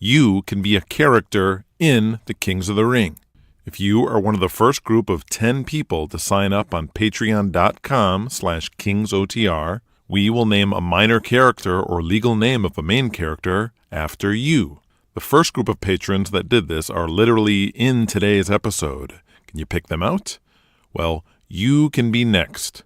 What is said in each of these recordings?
you can be a character in The Kings of the Ring. If you are one of the first group of 10 people to sign up on patreon.com/kingsotr, we will name a minor character or legal name of a main character after you. The first group of patrons that did this are literally in today's episode. Can you pick them out? Well, you can be next.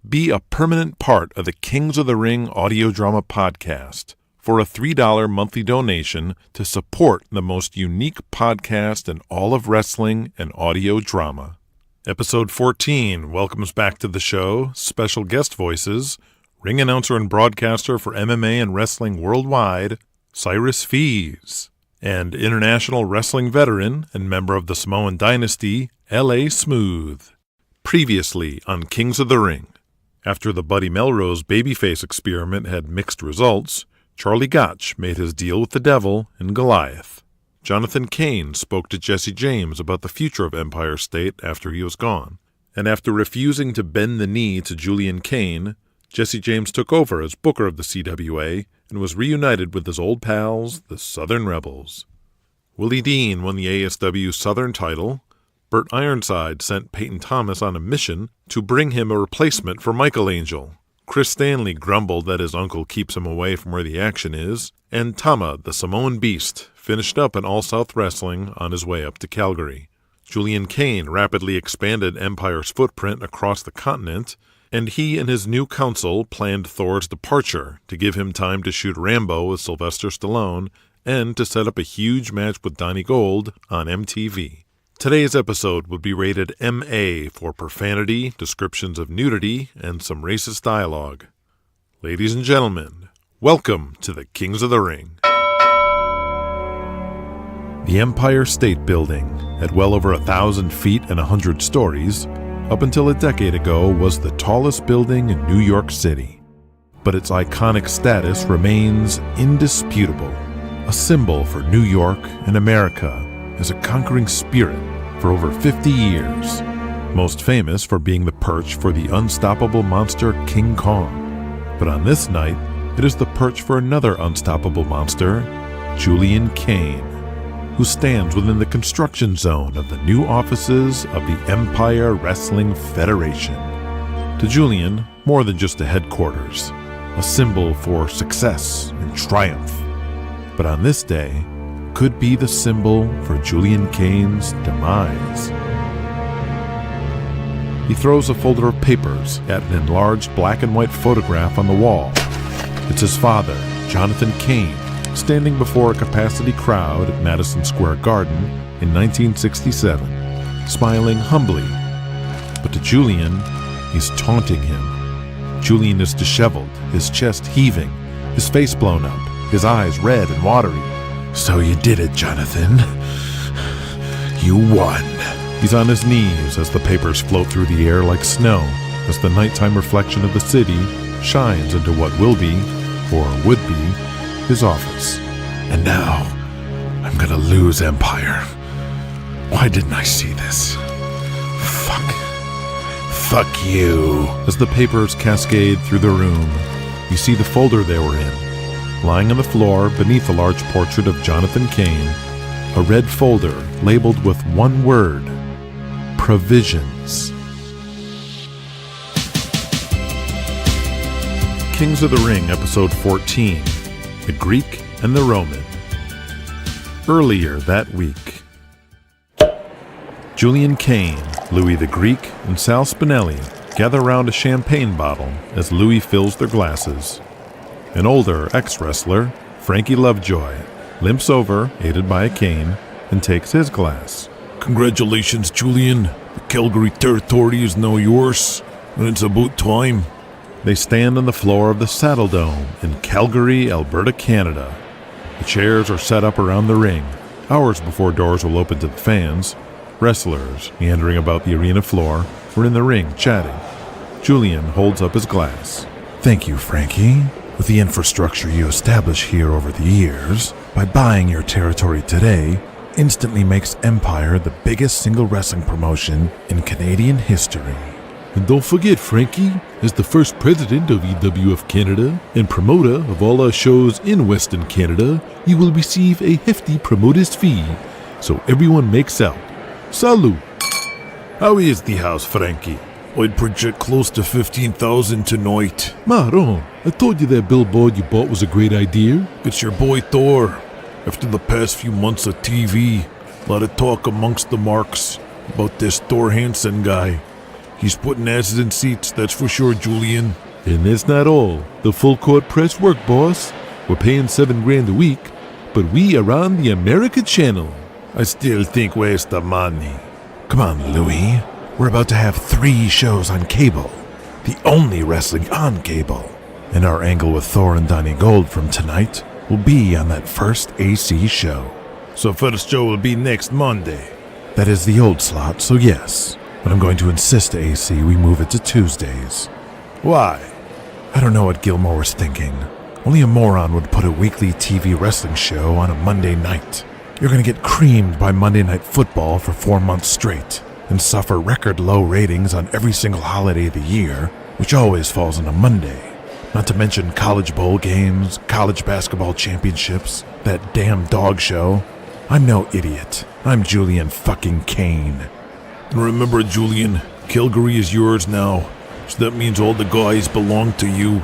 Be a permanent part of the Kings of the Ring audio drama podcast for a $3 monthly donation to support the most unique podcast in all of wrestling and audio drama. Episode 14 welcomes back to the show special guest voices, ring announcer and broadcaster for MMA and wrestling worldwide, Cyrus Fees, and international wrestling veteran and member of the Samoan Dynasty, L.A. Smooth. Previously on Kings of the Ring. After the Buddy Melrose babyface experiment had mixed results, Charlie Gotch made his deal with the devil in Goliath. Jonathan Cain spoke to Jesse James about the future of Empire State after he was gone. And after refusing to bend the knee to Julian Cain, Jesse James took over as booker of the CWA and was reunited with his old pals, the Southern Rebels. Willie Dean won the ASW Southern title. Burt Ironside sent Peyton Thomas on a mission to bring him a replacement for Michael Angel. Chris Stanley grumbled that his uncle keeps him away from where the action is, and Tama, the Samoan Beast, finished up in All-South Wrestling on his way up to Calgary. Julian Cain rapidly expanded Empire's footprint across the continent, and he and his new council planned Thor's departure to give him time to shoot Rambo with Sylvester Stallone and to set up a huge match with Donnie Gold on MTV. Today's episode would be rated MA for profanity, descriptions of nudity, and some racist dialogue. Ladies and gentlemen, welcome to the Kings of the Ring. The Empire State Building, at well over 1,000 feet and 100 stories, up until a decade ago was the tallest building in New York City. But its iconic status remains indisputable, a symbol for New York and America as a conquering spirit for over 50 years, most famous for being the perch for the unstoppable monster King Kong. But on this night, it is the perch for another unstoppable monster, Julian Cain, who stands within the construction zone of the new offices of the Empire Wrestling Federation. To Julian, more than just a headquarters, a symbol for success and triumph. But on this day, could be the symbol for Julian Cain's demise. He throws a folder of papers at an enlarged black and white photograph on the wall. It's his father, Jonathan Cain, standing before a capacity crowd at Madison Square Garden in 1967, smiling humbly. But to Julian, he's taunting him. Julian is disheveled, his chest heaving, his face blown up, his eyes red and watery. So you did it, Jonathan. You won. He's on his knees as the papers float through the air like snow, as the nighttime reflection of the city shines into what will be, or would be, his office. And now, I'm gonna lose Empire. Why didn't I see this? Fuck you. As the papers cascade through the room, you see the folder they were in. Lying on the floor beneath a large portrait of Jonathan Cain, a red folder labeled with one word, Provisions. Kings of the Ring, Episode 14, The Greek and the Roman. Earlier that week, Julian Cain, Louis the Greek, and Sal Spinelli gather around a champagne bottle as Louis fills their glasses. An older ex-wrestler, Frankie Lovejoy, limps over, aided by a cane, and takes his glass. Congratulations, Julian. The Calgary territory is now yours, and it's about time. They stand on the floor of the Saddle Dome in Calgary, Alberta, Canada. The chairs are set up around the ring. Hours before doors will open to the fans, wrestlers, meandering about the arena floor, were in the ring chatting. Julian holds up his glass. Thank you, Frankie. With the infrastructure you established here over the years, by buying your territory today, instantly makes Empire the biggest single wrestling promotion in Canadian history. And don't forget, Frankie, as the first president of EWF Canada and promoter of all our shows in Western Canada, you will receive a hefty promoter's fee, so everyone makes out. Salut! How is the house, Frankie? I'd project close to 15,000 tonight. Maron, I told you that billboard you bought was a great idea. It's your boy Thor. After the past few months of TV, a lot of talk amongst the marks about this Thor Hansen guy. He's putting asses in seats, that's for sure, Julian. And that's not all. The full court press work, boss. We're paying $7,000 a week, but we are on the America channel. I still think waste of money. Come on, Louis. We're about to have 3 shows on cable. The only wrestling on cable. And our angle with Thor and Donnie Gold from tonight will be on that first AC show. So first show will be next Monday. That is the old slot, so yes. But I'm going to insist to AC we move it to Tuesdays. Why? I don't know what Gilmore was thinking. Only a moron would put a weekly TV wrestling show on a Monday night. You're going to get creamed by Monday Night Football for 4 months straight and suffer record low ratings on every single holiday of the year, which always falls on a Monday. Not to mention college bowl games, college basketball championships, that damn dog show. I'm no idiot. I'm Julian fucking Cain. And remember, Julian, Calgary is yours now, so that means all the guys belong to you.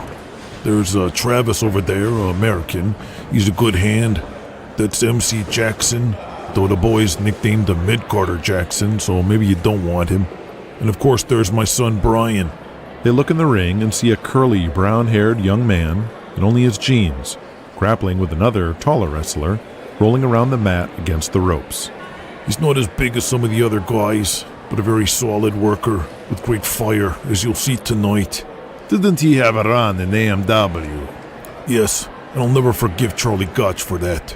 There's Travis over there, American. He's a good hand. That's MC Jackson, though the boys nicknamed him Mid-Carter Jackson, so maybe you don't want him. And of course there's my son Brian. They look in the ring and see a curly, brown-haired young man in only his jeans, grappling with another, taller wrestler, rolling around the mat against the ropes. He's not as big as some of the other guys, but a very solid worker with great fire, as you'll see tonight. Didn't he have a run in AMW? Yes, and I'll never forgive Charlie Gotch for that.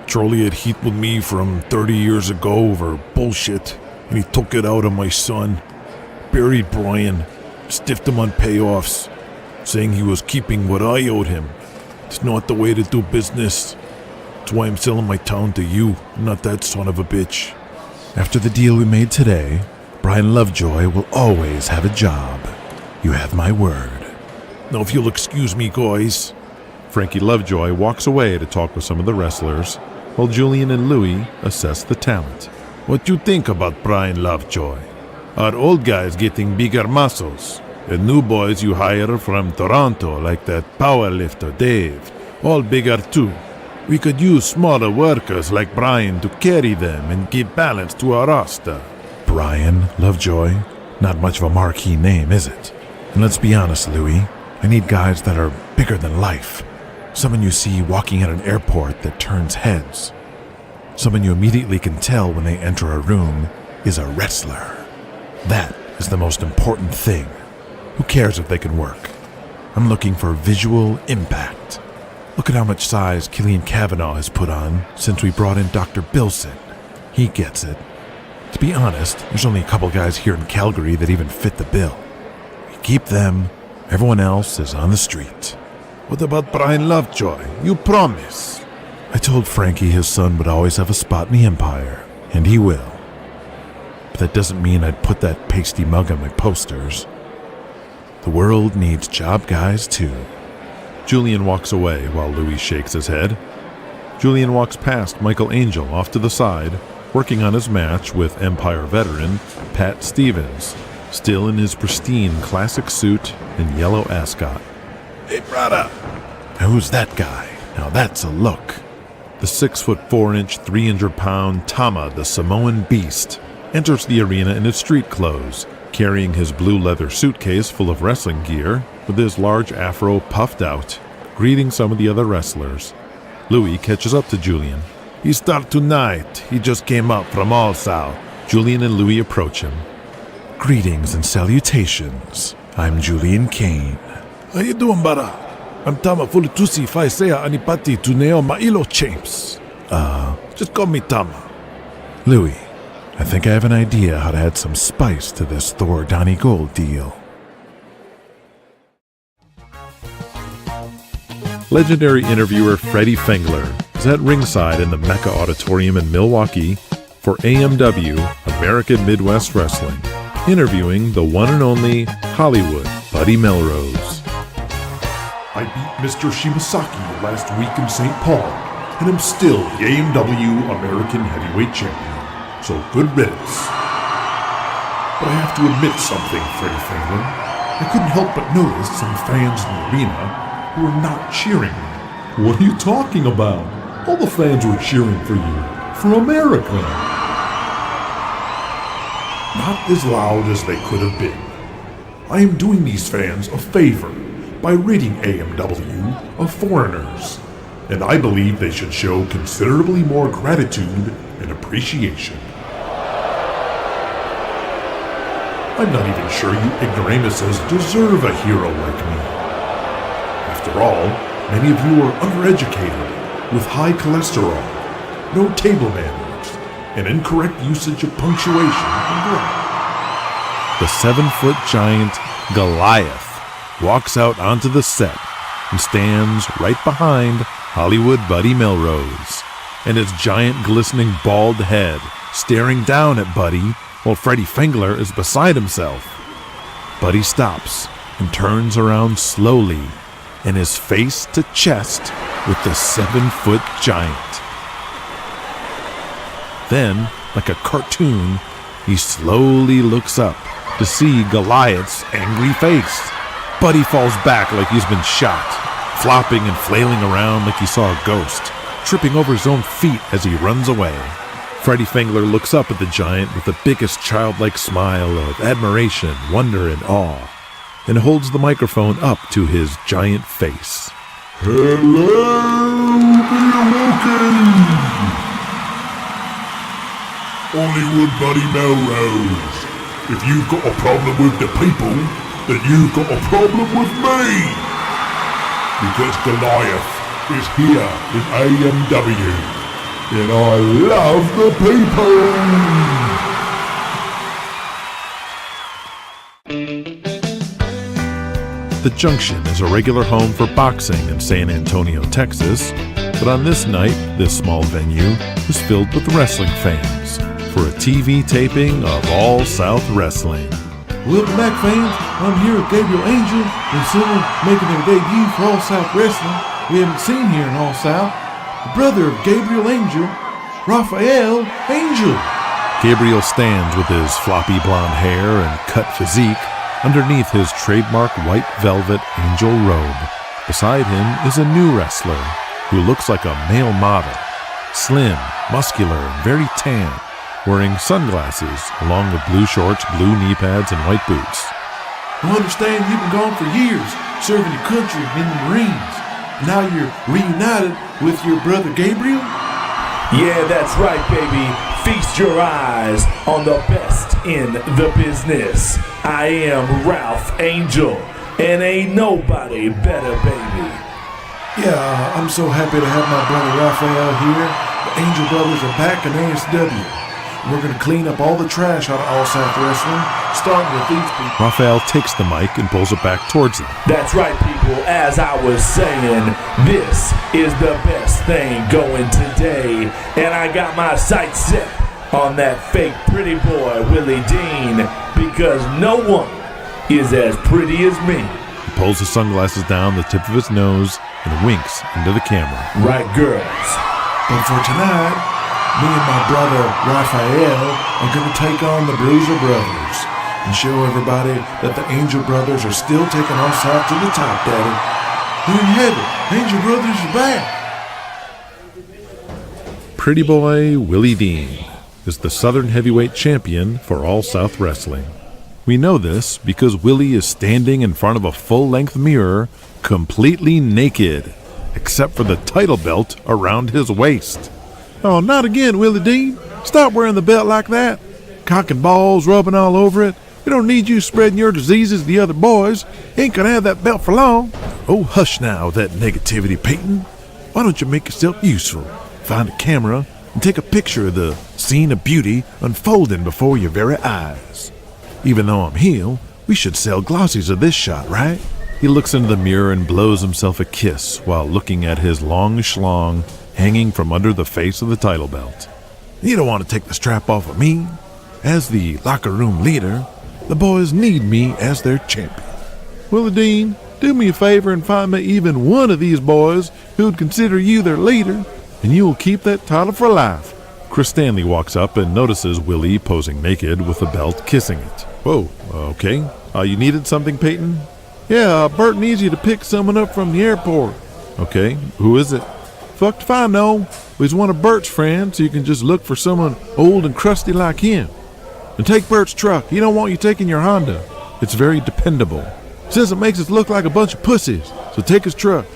Charlie had heat with me from 30 years ago over bullshit, and he took it out on my son. Buried Brian, stiffed him on payoffs, saying he was keeping what I owed him. It's not the way to do business. That's why I'm selling my town to you, not that son of a bitch. After the deal we made today, Brian Lovejoy will always have a job. You have my word. Now if you'll excuse me, guys. Frankie Lovejoy walks away to talk with some of the wrestlers, while Julian and Louis assess the talent. What do you think about Brian Lovejoy? Our old guys getting bigger muscles, and new boys you hire from Toronto like that powerlifter Dave, all bigger too. We could use smaller workers like Brian to carry them and give balance to our roster. Brian Lovejoy? Not much of a marquee name, is it? And let's be honest, Louis, I need guys that are bigger than life. Someone you see walking at an airport that turns heads. Someone you immediately can tell when they enter a room is a wrestler. That is the most important thing. Who cares if they can work? I'm looking for visual impact. Look at how much size Killian Cavanaugh has put on since we brought in Dr. Bilson. He gets it. To be honest, there's only a couple guys here in Calgary that even fit the bill. We keep them, everyone else is on the street. What about Brian Lovejoy? You promise. I told Frankie his son would always have a spot in the Empire, and he will. But that doesn't mean I'd put that pasty mug on my posters. The world needs job guys too. Julian walks away while Louis shakes his head. Julian walks past Michael Angel off to the side, working on his match with Empire veteran Pat Stevens, still in his pristine classic suit and yellow ascot. Hey, brother! Now who's that guy? Now that's a look. The 6'4", 300-pound Tama, the Samoan Beast, enters the arena in his street clothes, carrying his blue leather suitcase full of wrestling gear, with his large afro puffed out, greeting some of the other wrestlers. Louis catches up to Julian. He start tonight. He just came up from All South. Julian and Louis approach him. Greetings and salutations. I'm Julian Cain. How you doing, brother? I'm Tama Fulitusi Faisea Anipati Tuneo Mailo Champs. Just call me Tama. Louis, I think I have an idea how to add some spice to this Thor Donnie Gold deal. Legendary interviewer Freddie Finger is at ringside in the Mecca Auditorium in Milwaukee for AMW, American Midwest Wrestling. interviewing the one and only Hollywood Buddy Melrose. I beat Mr. Shimasaki last week in St. Paul, and am still the AMW American Heavyweight Champion, so good riddance. But I have to admit something, Freddie Finger. I couldn't help but notice some fans in the arena who were not cheering me. What are you talking about? All the fans were cheering for you. For America. Not as loud as they could have been. I am doing these fans a favor by ridding AMW of foreigners, and I believe they should show considerably more gratitude and appreciation. I'm not even sure you ignoramuses deserve a hero like me. After all, many of you are undereducated, with high cholesterol, no table manners, and incorrect usage of punctuation and grammar. The 7-foot giant Goliath walks out onto the set and stands right behind Hollywood Buddy Melrose, and his giant glistening bald head staring down at Buddy while Freddie Finger is beside himself. Buddy stops and turns around slowly and is face to chest with the 7-foot giant. Then, like a cartoon, he slowly looks up to see Goliath's angry face. Buddy falls back like he's been shot, flopping and flailing around like he saw a ghost, tripping over his own feet as he runs away. Freddie Finger looks up at the giant with the biggest childlike smile of admiration, wonder, and awe, and holds the microphone up to his giant face. Hello, Milwaukee! Hollywood Buddy Melrose. If you've got a problem with the people, then you've got a problem with me. Because Goliath is here in AMW. And I love the people! The Junction is a regular home for boxing in San Antonio, Texas, but on this night, this small venue was filled with wrestling fans for a TV taping of All South Wrestling. Welcome back, fans. I'm here with Gabriel Angel and someone making their debut for All South Wrestling we haven't seen here in All South. The brother of Gabriel Angel, Raphael Angel. Gabriel stands with his floppy blonde hair and cut physique underneath his trademark white velvet angel robe. Beside him is a new wrestler who looks like a male model, slim, muscular, and very tan, wearing sunglasses along with blue shorts, blue knee pads, and white boots. I understand you've been gone for years, serving your country in the Marines. Now you're reunited with your brother Gabriel? Yeah, that's right, baby. Feast your eyes on the best in the business. I am Ralph Angel, and ain't nobody better, baby. Yeah, I'm so happy to have my brother Raphael here. The Angel Brothers are back in ASW. We're going to clean up all the trash out of All South Wrestling, starting with these people. Raphael takes the mic and pulls it back towards him. That's right, people. As I was saying, this is the best thing going today. And I got my sights set on that fake pretty boy, Willie Dean, because no one is as pretty as me. He pulls his sunglasses down the tip of his nose and winks into the camera. Right, girls. But for tonight, me and my brother Raphael are going to take on the Bruiser Brothers and show everybody that the Angel Brothers are still taking All South to the top, Daddy. There you have it. Angel Brothers are back. Pretty boy Willie Dean is the Southern Heavyweight Champion for All South Wrestling. We know this because Willie is standing in front of a full-length mirror, completely naked, except for the title belt around his waist. Oh, not again, Willie Dean. Stop wearing the belt like that. Cock and balls rubbing all over it. We don't need you spreading your diseases to the other boys. Ain't gonna have that belt for long. Oh, hush now with that negativity, Peyton. Why don't you make yourself useful? Find a camera and take a picture of the scene of beauty unfolding before your very eyes. Even though I'm heel, we should sell glossies of this shot, right? He looks into the mirror and blows himself a kiss while looking at his long schlong hanging from under the face of the title belt. You don't want to take the strap off of me. As the locker room leader, The boys need me as their champion. Willie Dean, do me a favor and find me even one of these boys who would consider you their leader, and you will keep that title for life. Chris Stanley walks up and notices Willie posing naked with a belt kissing it. Whoa, okay. You needed something, Peyton? Yeah, Bert needs you to pick someone up from the airport. Okay, who is it? Fucked if I know. He's one of Bert's friends, so you can just look for someone old and crusty like him. And take Bert's truck. He don't want you taking your Honda. It's very dependable. Says it makes us look like a bunch of pussies, so take his truck.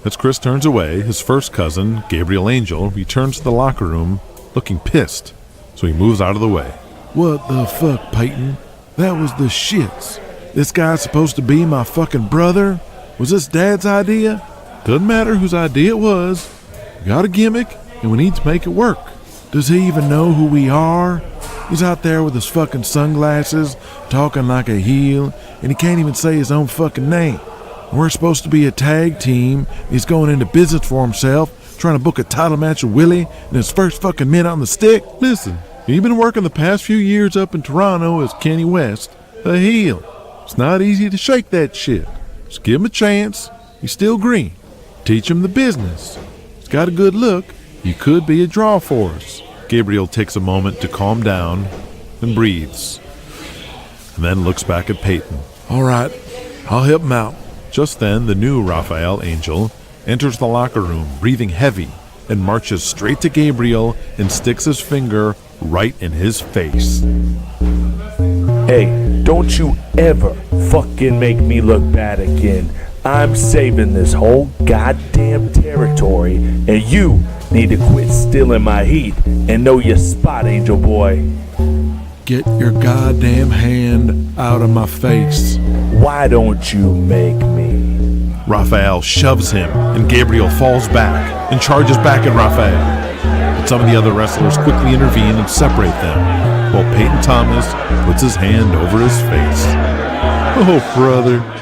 As Chris turns away, his first cousin, Gabriel Angel, returns to the locker room looking pissed, so he moves out of the way. What the fuck, Peyton? That was the shits. This guy's supposed to be my fucking brother? Was this Dad's idea? Doesn't matter whose idea it was. We got a gimmick, and we need to make it work. Does he even know who we are? He's out there with his fucking sunglasses, talking like a heel, and he can't even say his own fucking name. We're supposed to be a tag team. He's going into business for himself, trying to book a title match with Willie in his first fucking minute on the stick. Listen, he's been working the past few years up in Toronto as Kenny West, a heel. It's not easy to shake that shit. Just give him a chance. He's still green. Teach him the business. He's got a good look. He could be a draw for us. Gabriel takes a moment to calm down and breathes, and then looks back at Peyton. All right, I'll help him out. Just then, the new Raphael Angel enters the locker room, breathing heavy, and marches straight to Gabriel and sticks his finger right in his face. Hey, don't you ever fucking make me look bad again. I'm saving this whole goddamn territory, and you need to quit stealing my heat and know your spot, Angel Boy. Get your goddamn hand out of my face. Why don't you make me? Raphael shoves him, and Gabriel falls back and charges back at Raphael. But some of the other wrestlers quickly intervene and separate them, while Peyton Thomas puts his hand over his face. Oh, brother.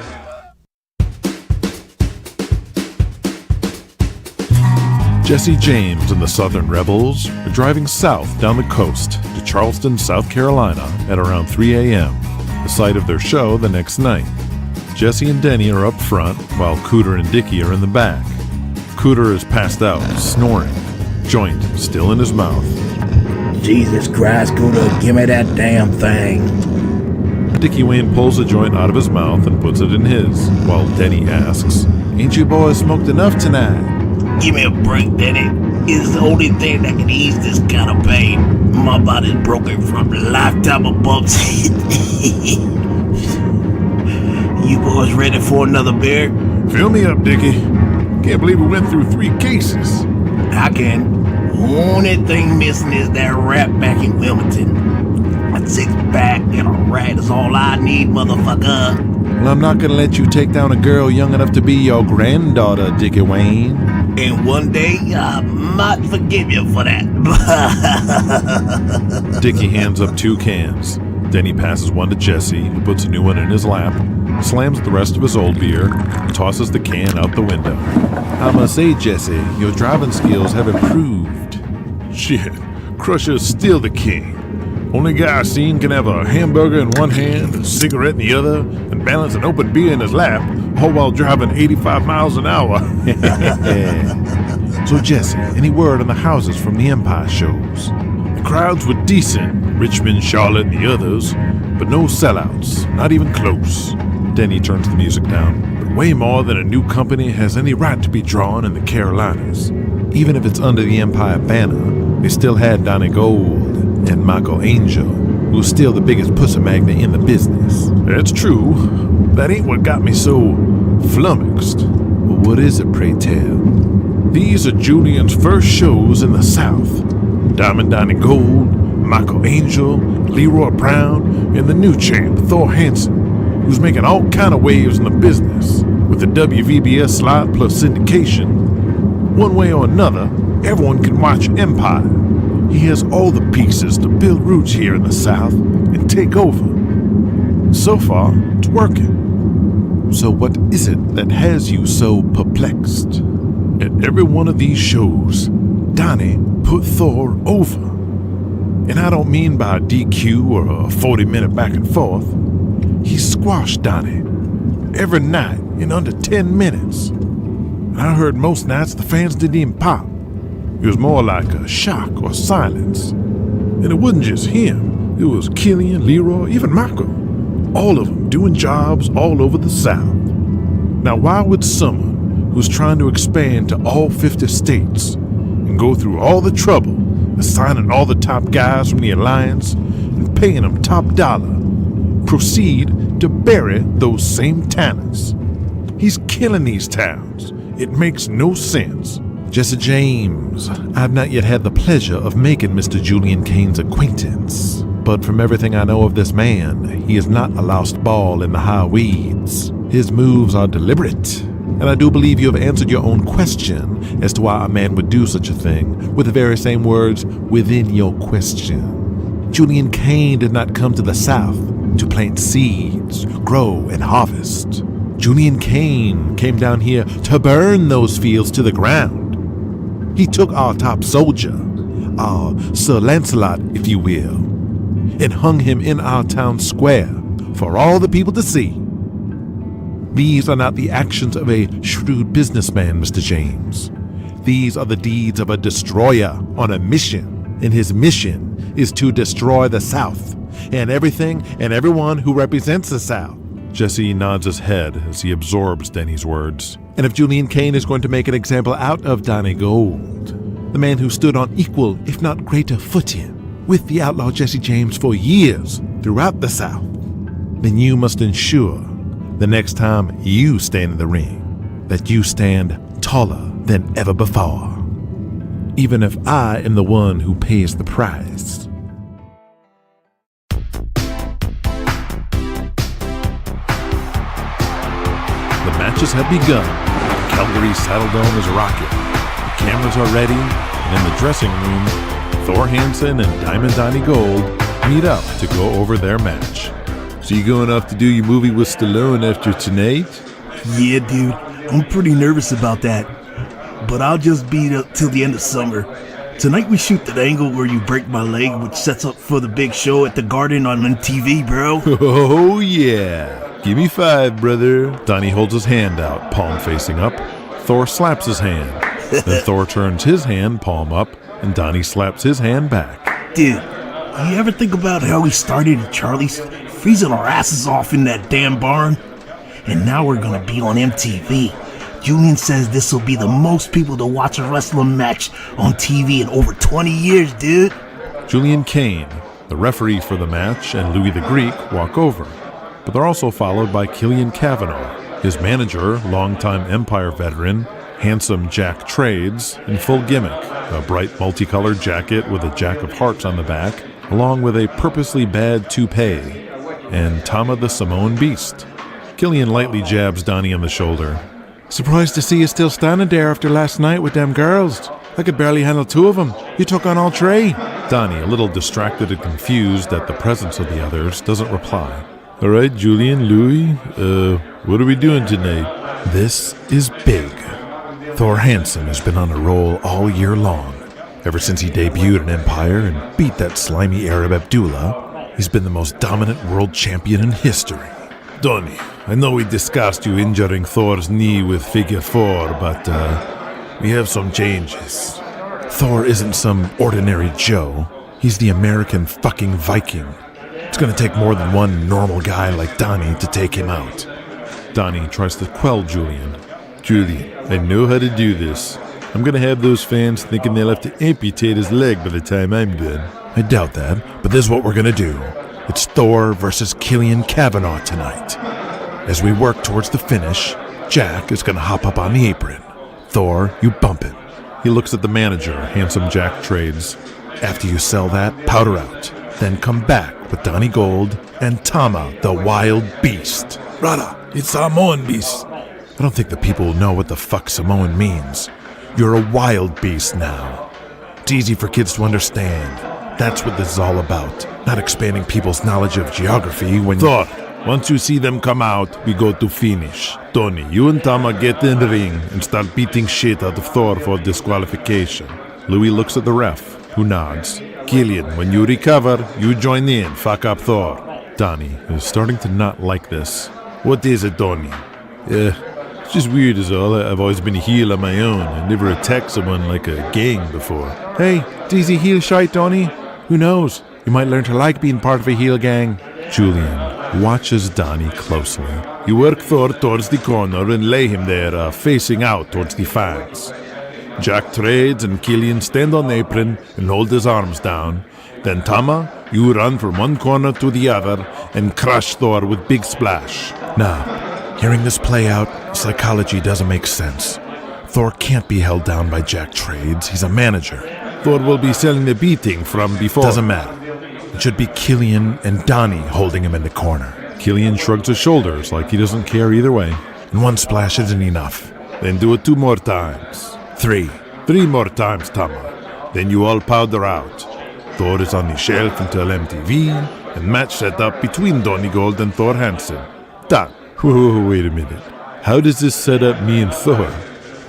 Jesse James and the Southern Rebels are driving south down the coast to Charleston, South Carolina at around 3 a.m., the site of their show the next night. Jesse and Denny are up front, while Cooter and Dickie are in the back. Cooter is passed out, snoring, joint still in his mouth. Jesus Christ, Cooter, give me that damn thing. Dickie Wayne pulls the joint out of his mouth and puts it in his, while Denny asks, Ain't you boys smoked enough tonight? Give me a break, Denny. It's the only thing that can ease this kind of pain. My body's broken from a lifetime of bumps. You boys ready for another beer? Fill me up, Dickie. Can't believe we went through 3 cases. I can. Only thing missing is that rap back in Wilmington. A 6-pack and a rat is all I need, motherfucker. Well, I'm not gonna let you take down a girl young enough to be your granddaughter, Dickie Wayne. And one day, I might forgive you for that. Dickie hands up 2 cans. Denny passes one to Jesse, who puts a new one in his lap, slams the rest of his old beer, and tosses the can out the window. I must say, Jesse, your driving skills have improved. Shit, Crusher's still the king. Only guy I seen can have a hamburger in one hand, a cigarette in the other, and balance an open beer in his lap, all while driving 85 miles an hour. So, Jesse, any word on the houses from the Empire shows? The crowds were decent, Richmond, Charlotte, and the others, but no sellouts, not even close. Denny turns the music down. But way more than a new company has any right to be drawn in the Carolinas. Even if it's under the Empire banner, they still had Donnie Gold and Michael Angel, who's still the biggest pussy magnet in the business. That's true. That ain't what got me so flummoxed. Well, what is it, pray tell? These are Julian's first shows in the South. Diamond Donnie Gold, Michael Angel, Leroy Brown, and the new champ, Thor Hansen, who's making all kind of waves in the business with the WVBS slot plus syndication. One way or another, everyone can watch Empire. He has all the pieces to build roots here in the South and take over. So far, it's working. So what is it that has you so perplexed? At every one of these shows, Donnie put Thor over. And I don't mean by a DQ or a 40-minute back and forth. He squashed Donnie. Every night in under 10 minutes. And I heard most nights the fans didn't even pop. It was more like a shock or silence. And it wasn't just him. It was Killian, Leroy, even Marco. All of them doing jobs all over the South. Now why would someone who's trying to expand to all 50 states and go through all the trouble of signing all the top guys from the Alliance and paying them top dollar proceed to bury those same talents? He's killing these towns. It makes no sense. Jesse James, I've not yet had the pleasure of making Mr. Julian Cain's acquaintance, but from everything I know of this man, he is not a lost ball in the high weeds. His moves are deliberate, and I do believe you have answered your own question as to why a man would do such a thing with the very same words within your question. Julian Cain did not come to the South to plant seeds, grow, and harvest. Julian Cain came down here to burn those fields to the ground. He took our top soldier, our Sir Lancelot, if you will, and hung him in our town square for all the people to see. These are not the actions of a shrewd businessman, Mr. James. These are the deeds of a destroyer on a mission, and his mission is to destroy the South and everything and everyone who represents the South. Jesse nods his head as he absorbs Denny's words. And if Julian Cain is going to make an example out of Donnie Gold, the man who stood on equal, if not greater footing with the outlaw Jesse James for years throughout the South, then you must ensure the next time you stand in the ring that you stand taller than ever before, even if I am the one who pays the price. The matches have begun. Calgary's Saddledome is rocking. The cameras are ready, and in the dressing room, Thor Hansen and Diamond Donnie Gold meet up to go over their match. So you going off to do your movie with Stallone after tonight? Yeah, dude. I'm pretty nervous about that. But I'll just be till the end of summer. Tonight we shoot that angle where you break my leg, which sets up for the big show at the Garden on MTV, bro. Oh, yeah. Give me 5, brother. Donnie holds his hand out, palm facing up. Thor slaps his hand. Then Thor turns his hand, palm up, and Donnie slaps his hand back. Dude, you ever think about how we started at Charlie's, freezing our asses off in that damn barn? And now we're gonna be on MTV. Julian says this will be the most people to watch a wrestling match on TV in over 20 years, dude. Julian Cain, the referee for the match, and Louis the Greek walk over. But they're also followed by Killian Cavanaugh, his manager, longtime Empire veteran, handsome Jack Trades, in full gimmick, a bright multicolored jacket with a jack of hearts on the back, along with a purposely bad toupee, and Tama the Samoan Beast. Killian lightly jabs Donnie on the shoulder. Surprised to see you still standing there after last night with them girls. I could barely handle 2 of them. You took on all 3. Donnie, a little distracted and confused at the presence of the others, doesn't reply. All right, Julian, Louis, what are we doing tonight? This is big. Thor Hansen has been on a roll all year long. Ever since he debuted in Empire and beat that slimy Arab Abdullah, he's been the most dominant world champion in history. Donnie, I know we discussed you injuring Thor's knee with figure 4, but we have some changes. Thor isn't some ordinary Joe. He's the American fucking Viking. It's gonna take more than one normal guy like Donnie to take him out. Donnie tries to quell Julian. Julian, I know how to do this. I'm gonna have those fans thinking they'll have to amputate his leg by the time I'm done. I doubt that, but this is what we're gonna do. It's Thor versus Killian Cavanaugh tonight. As we work towards the finish, Jack is gonna hop up on the apron. Thor, you bump it. He looks at the manager, handsome Jack Trades. After you sell that, powder out. Then come back with Donnie Gold and Tama, the Wild Beast. Brother, it's Samoan Beast. I don't think the people will know what the fuck Samoan means. You're a wild beast now. It's easy for kids to understand. That's what this is all about. Not expanding people's knowledge of geography when Thor, once you see them come out, we go to finish. Tony, you and Tama get in the ring and start beating shit out of Thor for disqualification. Louis looks at the ref, who nods. Killian, when you recover, you join in, fuck up Thor. Donnie is starting to not like this. What is it, Donnie? It's just weird as all. I've always been a heel on my own. I never attacked someone like a gang before. Hey, easy heel shite, Donnie. Who knows? You might learn to like being part of a heel gang. Julian watches Donnie closely. You work Thor towards the corner and lay him there, facing out towards the fans. Jack trades and Killian stand on apron and hold his arms down. Then Tama, you run from one corner to the other and crush Thor with big splash. Nah. Hearing this play out, psychology doesn't make sense. Thor can't be held down by Jack Trades. He's a manager. Thor will be selling the beating from before. Doesn't matter. It should be Killian and Donnie holding him in the corner. Killian shrugs his shoulders like he doesn't care either way. And one splash isn't enough. Then do it 2 more times. 3. 3 more times, Tama. Then you all powder out. Thor is on the shelf until MTV, and match set up between Donnie Gold and Thor Hansen. Done. Whoa, wait a minute. How does this set up me and Thor?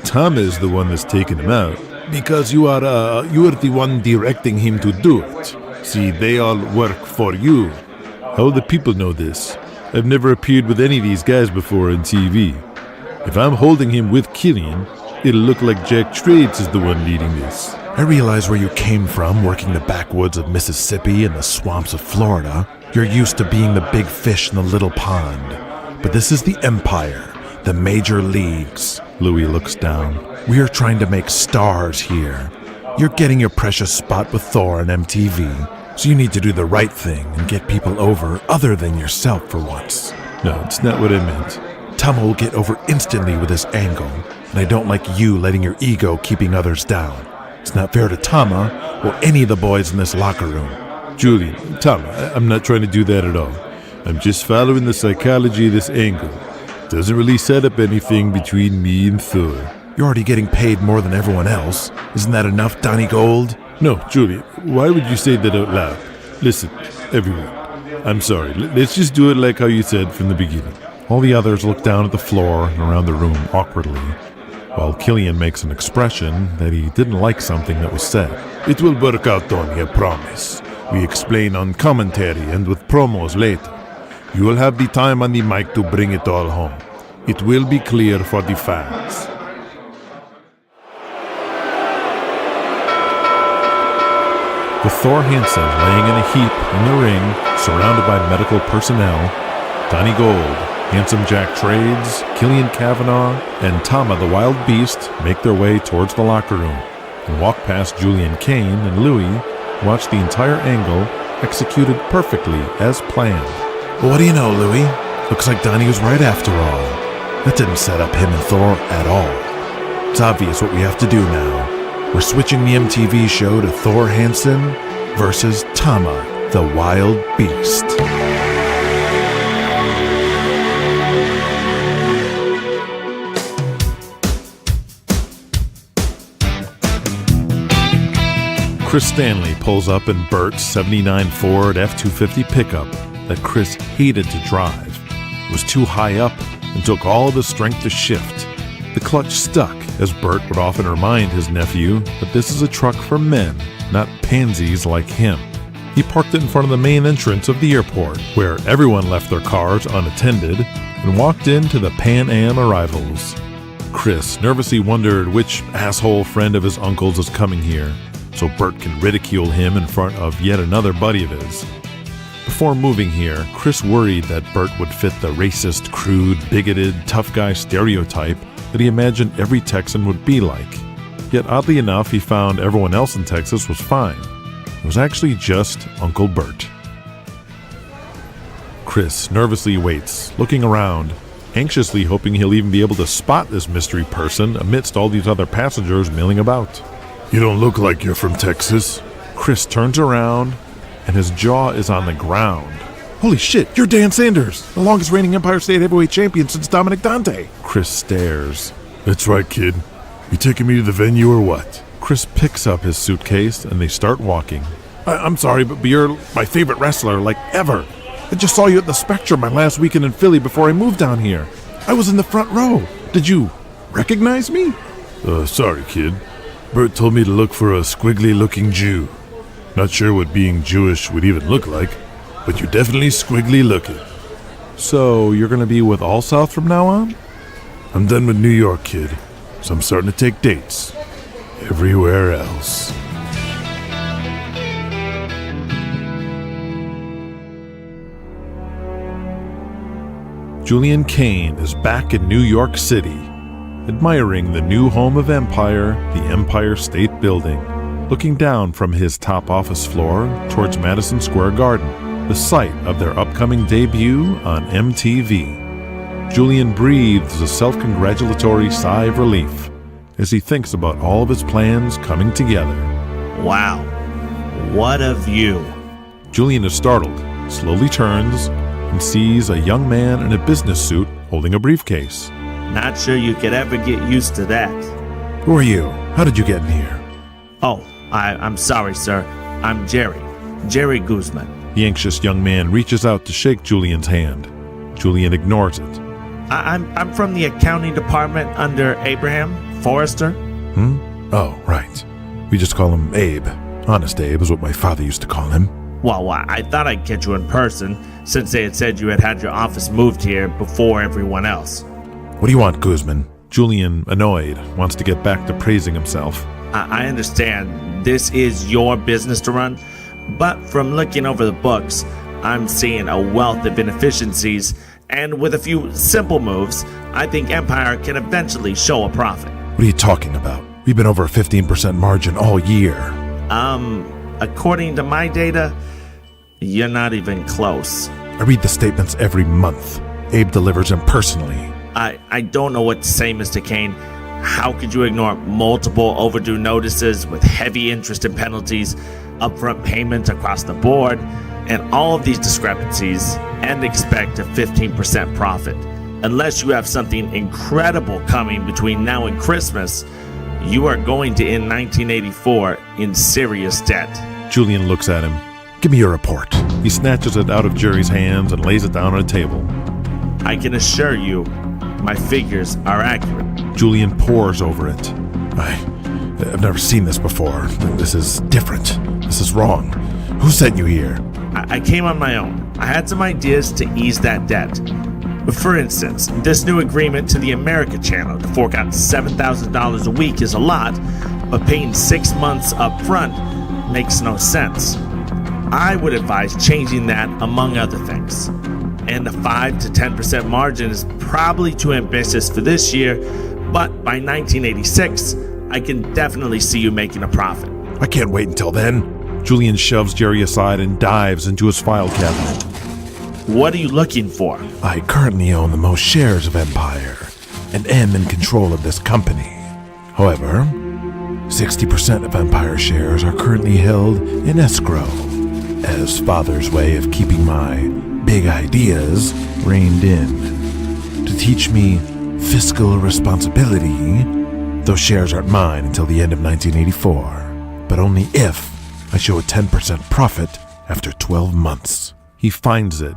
Tama is the one that's taking him out. Because you are the one directing him to do it. See, they all work for you. How will the people know this? I've never appeared with any of these guys before on TV. If I'm holding him with Killian, it'll look like Jack Trades is the one leading this. I realize where you came from, working the backwoods of Mississippi and the swamps of Florida. You're used to being the big fish in the little pond. But this is the Empire, the major leagues. Louis looks down. We are trying to make stars here. You're getting your precious spot with Thor on MTV, so you need to do the right thing and get people over other than yourself for once. No, it's not what I meant. Tama will get over instantly with this angle, and I don't like you letting your ego keeping others down. It's not fair to Tama or any of the boys in this locker room. Julian, Tama, I'm not trying to do that at all. I'm just following the psychology of this angle. Doesn't really set up anything between me and Thor. You're already getting paid more than everyone else. Isn't that enough, Donnie Gold? No, Julian, why would you say that out loud? Listen, everyone, I'm sorry. Let's just do it like how you said from the beginning. All the others look down at the floor and around the room awkwardly, while Killian makes an expression that he didn't like something that was said. It will work out, Donnie, I promise. We explain on commentary and with promos later. You will have the time on the mic to bring it all home. It will be clear for the fans. With Thor Hansen laying in a heap in the ring, surrounded by medical personnel, Donnie Gold, Handsome Jack Trades, Killian Cavanaugh, and Tama the Wild Beast make their way towards the locker room and walk past Julian Cain and Louis, watch the entire angle executed perfectly as planned. Well, what do you know, Louis? Looks like Donnie was right after all. That didn't set up him and Thor at all. It's obvious what we have to do now. We're switching the MTV show to Thor Hansen versus Tama, the Wild Beast. Chris Stanley pulls up in Bert's 79 Ford F-250 pickup that Chris hated to drive. It was too high up and took all of his strength to shift. The clutch stuck, as Bert would often remind his nephew that this is a truck for men, not pansies like him. He parked it in front of the main entrance of the airport, where everyone left their cars unattended, and walked into the Pan Am arrivals. Chris nervously wondered which asshole friend of his uncle's is coming here, so Bert can ridicule him in front of yet another buddy of his. Before moving here, Chris worried that Bert would fit the racist, crude, bigoted, tough guy stereotype that he imagined every Texan would be like. Yet oddly enough, he found everyone else in Texas was fine. It was actually just Uncle Bert. Chris nervously waits, looking around, anxiously hoping he'll even be able to spot this mystery person amidst all these other passengers milling about. You don't look like you're from Texas. Chris turns around, and his jaw is on the ground. Holy shit, you're Dan Sanders, the longest reigning Empire State Heavyweight Champion since Dominic Dante. Chris stares. That's right, kid. You taking me to the venue or what? Chris picks up his suitcase, and they start walking. I'm sorry, but you're my favorite wrestler, like, ever. I just saw you at the Spectrum my last weekend in Philly before I moved down here. I was in the front row. Did you recognize me? Sorry, kid. Bert told me to look for a squiggly-looking Jew. Not sure what being Jewish would even look like, but you're definitely squiggly looking. So you're going to be with All South from now on? I'm done with New York, kid, so I'm starting to take dates everywhere else. Julian Cain is back in New York City, admiring the new home of Empire, the Empire State Building, looking down from his top office floor towards Madison Square Garden, the site of their upcoming debut on MTV. Julian breathes a self-congratulatory sigh of relief as he thinks about all of his plans coming together. Wow, what a view. Julian is startled, slowly turns, and sees a young man in a business suit holding a briefcase. Not sure you could ever get used to that. Who are you? How did you get in here? Oh, I'm sorry, sir. I'm Jerry Guzman. The anxious young man reaches out to shake Julian's hand. Julian ignores it. I'm from the accounting department under Abraham Forrester. Oh, right. We just call him Abe. Honest Abe is what my father used to call him. Well, I thought I'd catch you in person, since they had said you had your office moved here before everyone else. What do you want, Guzman? Julian, annoyed, wants to get back to praising himself. I understand this is your business to run, but from looking over the books, I'm seeing a wealth of inefficiencies, and with a few simple moves, I think Empire can eventually show a profit. What are you talking about? We've been over a 15% margin all year. According to my data, you're not even close. I read the statements every month. Abe delivers them personally. I don't know what to say, Mr. Cain. How could you ignore multiple overdue notices with heavy interest and penalties, upfront payments across the board, and all of these discrepancies, and expect a 15% profit? Unless you have something incredible coming between now and Christmas, you are going to end 1984 in serious debt. Julian looks at him. Give me your report. He snatches it out of Jerry's hands and lays it down on a table. I can assure you, my figures are accurate. Julian pores over it. I've never seen this before. This is different. This is wrong. Who sent you here? I came on my own. I had some ideas to ease that debt. For instance, this new agreement to the America Channel to fork out $7,000 a week is a lot, but paying 6 months up front makes no sense. I would advise changing that, among other things. And the 5 to 10% margin is probably too ambitious for this year, but by 1986, I can definitely see you making a profit. I can't wait until then. Julian shoves Jerry aside and dives into his file cabinet. What are you looking for? I currently own the most shares of Empire and am in control of this company. However, 60% of Empire shares are currently held in escrow as Father's way of keeping my big ideas reined in. To teach me fiscal responsibility, those shares aren't mine until the end of 1984, but only if I show a 10% profit after 12 months. He finds it,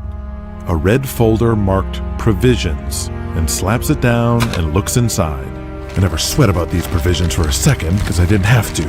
a red folder marked Provisions, and slaps it down and looks inside. I never sweat about these provisions for a second because I didn't have to.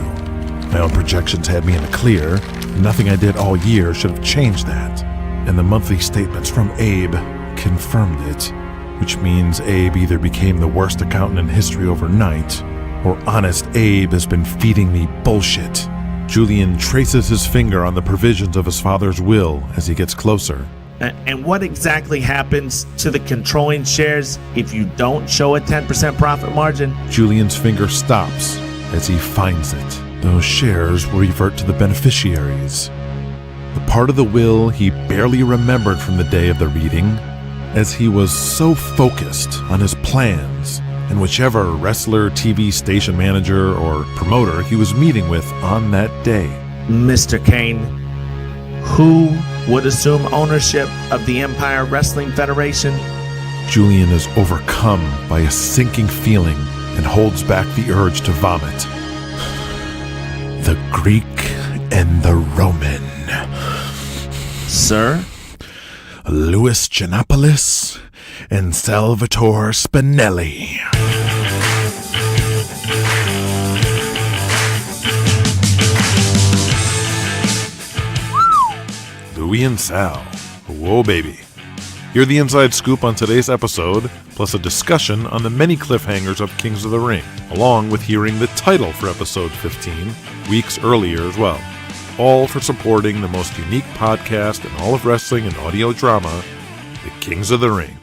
My own projections had me in the clear, and nothing I did all year should have changed that. And the monthly statements from Abe confirmed it, which means Abe either became the worst accountant in history overnight, or Honest Abe has been feeding me bullshit. Julian traces his finger on the provisions of his father's will as he gets closer. And what exactly happens to the controlling shares if you don't show a 10% profit margin? Julian's finger stops as he finds it. Those shares will revert to the beneficiaries. The part of the will he barely remembered from the day of the reading, as he was so focused on his plans and whichever wrestler, TV station manager, or promoter he was meeting with on that day. Mr. Cain, who would assume ownership of the Empire Wrestling Federation? Julian is overcome by a sinking feeling and holds back the urge to vomit. The Greek and the Roman. Sir? Louis Giannopoulos and Salvatore Spinelli. Louie and Sal. Whoa, baby. Hear the inside scoop on today's episode, plus a discussion on the many cliffhangers of Kings of the Ring, along with hearing the title for episode 15 weeks earlier as well. All for supporting the most unique podcast in all of wrestling and audio drama, the Kings of the Ring.